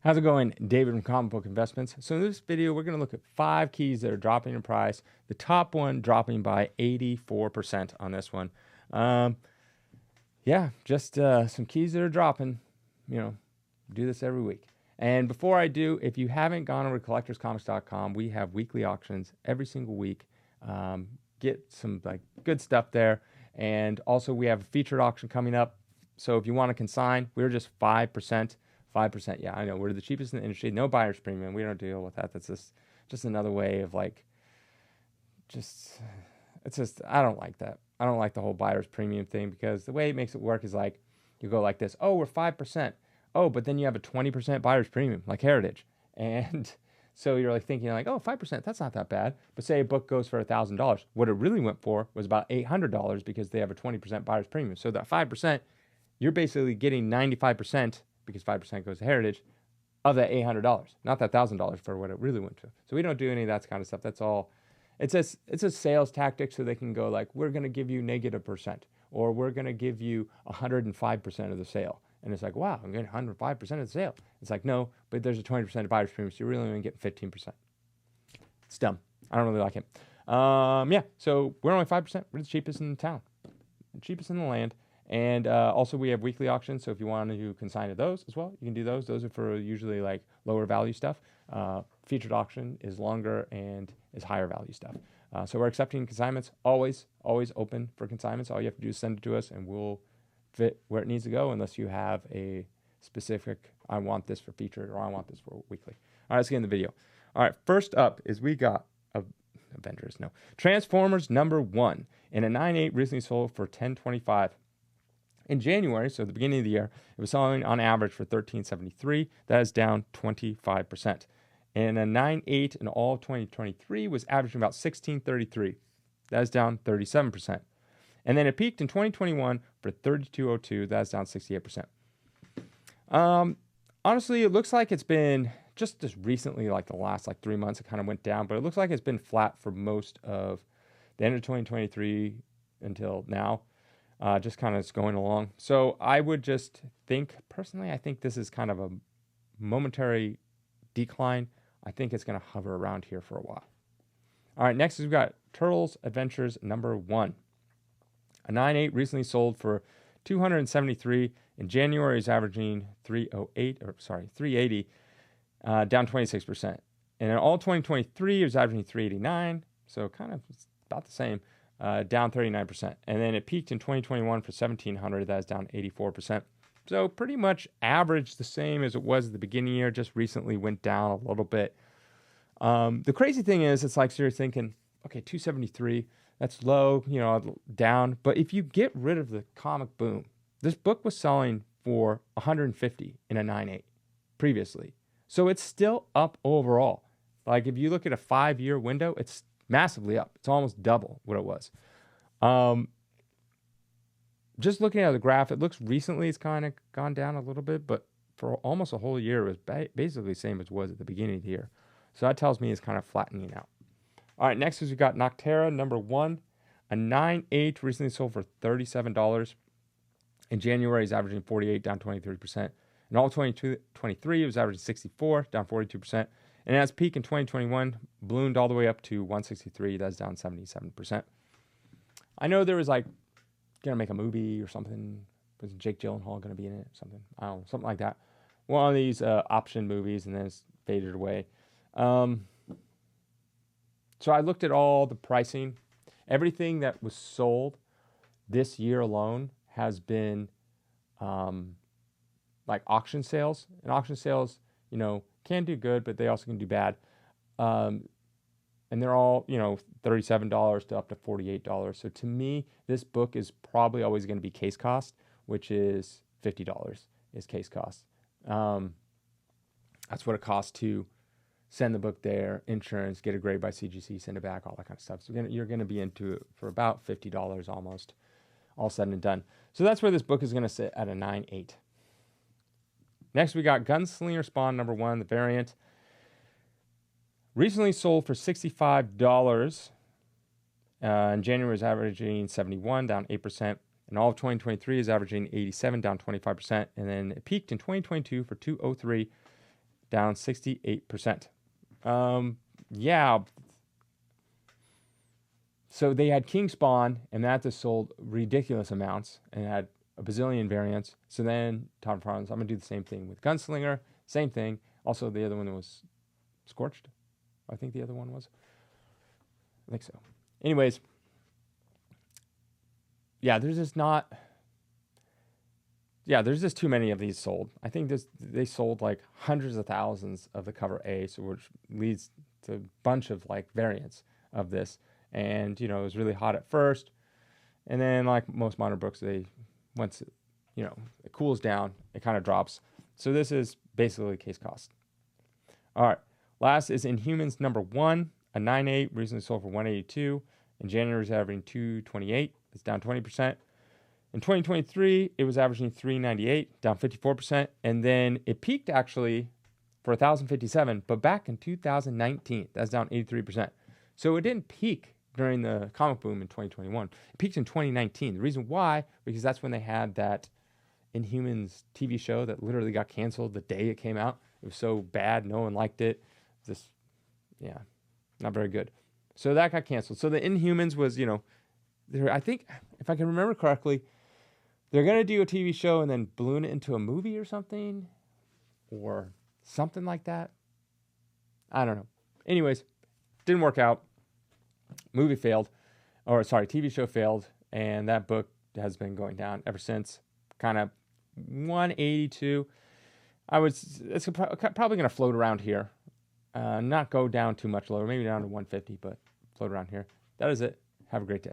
How's it going? David from Comic Book Investments. So in this video, we're going to look at 5 keys that are dropping in price. The top one dropping by 84% on this one. Yeah, just some keys that are dropping. Do this every week. And before I do, if you haven't gone over to collectorscomics.com, we have weekly auctions every single week. Get some good stuff there. And also we have a featured auction coming up. So if you want to consign, we're just 5%. 5%, yeah, I know. We're the cheapest in the industry. No buyer's premium. We don't deal with that. That's just another way of I don't like that. I don't like the whole buyer's premium thing, because the way it makes it work is you go like this. Oh, we're 5%. Oh, but then you have a 20% buyer's premium, like Heritage. And so you're thinking oh, 5%, that's not that bad. But say a book goes for $1,000. What it really went for was about $800 because they have a 20% buyer's premium. So that 5%, you're basically getting 95%, because 5% goes to Heritage, of that $800, not that $1,000 for what it really went to. So we don't do any of that kind of stuff. That's all. It's a sales tactic, so they can go we're going to give you -%, or we're going to give you 105% of the sale. And it's wow, I'm getting 105% of the sale. It's no, but there's a 20% buyer's premium, so you're really only getting 15%. It's dumb. I don't really like it. Yeah, so we're only 5%. We're the cheapest in town, cheapest in the land. And also we have weekly auctions, so if you want to consign to those as well, you can do those. Those are for usually lower value stuff. Featured auction is longer and is higher value stuff. So we're accepting consignments, always open for consignments. All you have to do is send it to us, and we'll fit where it needs to go, unless you have a specific, I want this for featured, or I want this for weekly. All right, let's get in the video. All right, first up is we got Transformers #1 in a 9.8 recently sold for $10.25. In January, so the beginning of the year, it was selling on average for $13.73. That is down 25%. And a 9.8 in all of 2023 was averaging about $16.33. That is down 37%. And then it peaked in 2021 for $32.02. That is down 68%. Honestly, it looks like it's been just recently, the last 3 months, it kind of went down, but it looks like it's been flat for most of the end of 2023 until now. Just kind of going along. So I would just think, personally, I think this is kind of a momentary decline. I think it's going to hover around here for a while. All right, next we've got Turtles Adventures #1. A 9.8 recently sold for $273. In January is averaging $380, down 26%. And in all 2023 it was averaging $389, so kind of about the same. Down 39%. And then it peaked in 2021 for $1,700. That is down 84%. So pretty much average the same as it was at the beginning of the year, just recently went down a little bit. The crazy thing is, it's so you're thinking, okay, 273, that's low, down. But if you get rid of the comic boom, this book was selling for $150 in a 9.8 previously. So it's still up overall. If you look at a 5-year window, it's massively up. It's almost double what it was. Just looking at the graph, it looks recently it's kind of gone down a little bit, but for almost a whole year, it was basically the same as it was at the beginning of the year. So that tells me it's kind of flattening out. All right, next is we got Noctera #1. A 9.8 recently sold for $37. In January, it's averaging $48, down 23%. In all 2023, it was averaging $64, down 42%. And at its peak in 2021, ballooned all the way up to $163. That's down 77%. I know there was going to make a movie or something. Was Jake Gyllenhaal going to be in it or something? I don't know, something like that. One of these option movies, and then it's faded away. So I looked at all the pricing. Everything that was sold this year alone has been auction sales. And auction sales, can do good, but they also can do bad. And they're all, $37 to up to $48. So to me, this book is probably always going to be case cost, which is $50 is case cost. That's what it costs to send the book there, insurance, get a grade by CGC, send it back, all that kind of stuff. So you're going to be into it for about $50 almost, all said and done. So that's where this book is going to sit, at a 9.8. Next, we got Gunslinger Spawn #1, the variant. Recently sold for $65. In January is averaging $71, down 8%. And all of 2023 is averaging $87, down 25%. And then it peaked in 2022 for $203. down 68%. Yeah. So they had King Spawn, and that just sold ridiculous amounts and had a bazillion variants. So then Todd McFarlane's, I'm going to do the same thing with Gunslinger. Same thing. Also, the other one was Scorched. I think the other one was. I think so. Anyways, yeah, there's just too many of these sold. I think they sold like hundreds of thousands of the cover A, so which leads to a bunch of like variants of this. And, it was really hot at first. And then like most modern books, once it cools down, it kind of drops. So this is basically case cost. All right. Last is Inhumans #1, a 9.8, recently sold for 182. In January, it's averaging 228. It's down 20%. In 2023, it was averaging 398, down 54%. And then it peaked actually for 1,057, but back in 2019, that's down 83%. So it didn't peak during the comic boom in 2021. It peaked in 2019. The reason why, because that's when they had that Inhumans TV show that literally got canceled the day it came out. It was so bad, no one liked it. Not very good. So that got canceled. So the Inhumans was, I think, if I can remember correctly, they're going to do a TV show and then balloon it into a movie or something like that. I don't know. Anyways, didn't work out. Movie failed, TV show failed, and that book has been going down ever since. Kind of 182. It's probably going to float around here. Not go down too much lower, maybe down to 150, but float around here. That is it. Have a great day.